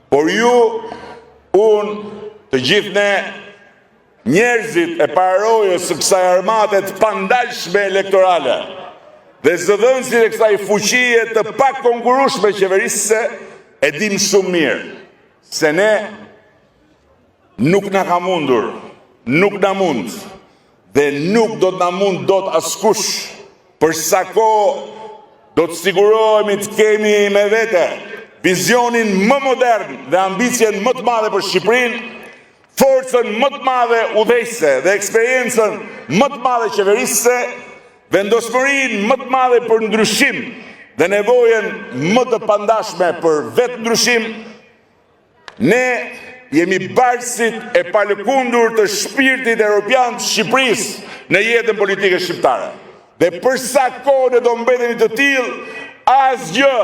Por ju, unë, të gjithë ne, njerëzit e pararojës së kësaj armate të pandalshme elektorale dhe zëdhënësit e kësaj fuqie të pak konkurrueshme qeverisëse, e dim shumë mirë se ne nuk na ka mundur, nuk na mund dhe nuk do të na mund dot askush, për sa kohë do të sigurohemi të kemi me vete vizionin më modern dhe ambicien më të madhe për Shqipërinë, forcën më të madhe udhëheqëse dhe eksperiencën më të madhe qeverisëse, vendosmërinë më të madhe për ndryshim dhe nevojën më të pandashme për vetë ndryshim, ne jemi barësit e palëkundur të shpirtit evropian të Shqipërisë në jetën politike shqiptare. Dhe përsa kohë ne do mbetemi të tillë, asgjë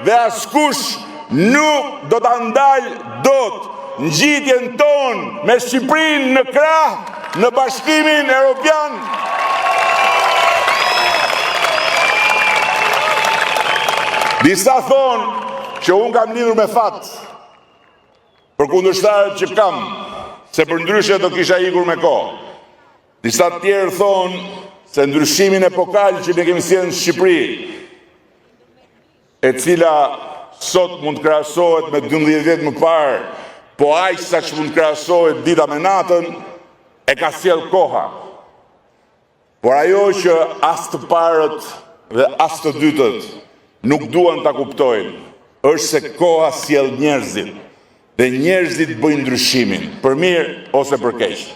dhe askush nuk do ta ndalë dot ngjitjen tonë me Shqipërinë në krah në Bashkimin Evropian. Disa thonë që unë kam lidhur me fat për kundërshtarët që kam, se për ndryshe do kisha ikur me kohë. Disa tjerë thonë se ndryshimin epokal që ne kemi sjellë në Shqipëri, e cila sot mund të krahasohet me 12 vjet më parë, po aq sa që mund të krahasohet dita me natën, e ka sjellë koha. Por ajo që as të parët dhe as të dytët nuk duan ta kuptojnë, është se koha sjell njerëzit dhe njerëzit bëjnë ndryshimin, për mirë ose për keq.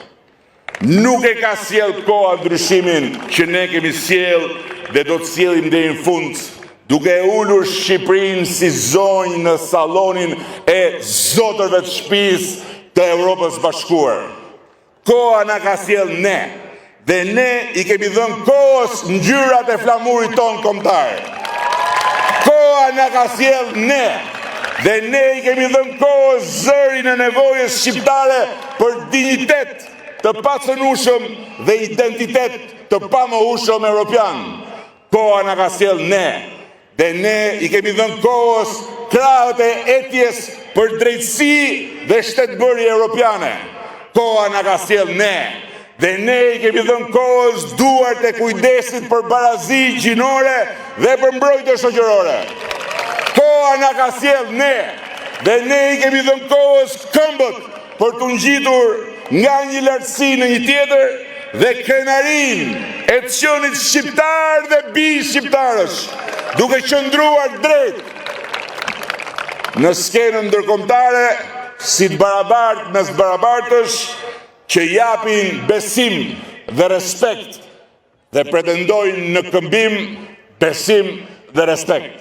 Nuk e ka sjell koha ndryshimin që ne kemi sjell dhe do të sjellim deri në fund, duke ulur Shqipërinë si zonjë në sallonin e zotërve të shtëpisë të Evropës Bashkuar. Koha na ka sjell ne, dhe ne i kemi dhënë kohës ngjyrat e flamurit tonë kombëtar. Koha na ka sjell ne, dhe ne i kemi dhënë kohës zërin e nevojës shqiptare për dinjitet të pacënueshëm dhe identitet të pamohueshëm evropian. Koha na ka sjell ne, dhe ne i kemi dhënë kohës krahët e etjes për drejtësi dhe shtetbërje evropiane. Koha na ka sjell ne, dhe ne i kemi dhënë kohës duart e kujdesit për barazi gjinore dhe për mbrojtje shoqërore. Koha na ka sjell ne, dhe ne i kemi dhënë kohës këmbët për të ngjitur nga një lartësi në një tjetër dhe krenarin e të qenit shqiptar dhe bij shqiptarësh, duke qëndruar drejt në skenën ndërkombëtare si të barabartë mes barabartësh që japin besim dhe respekt dhe pretendojnë në këmbim besim dhe respekt.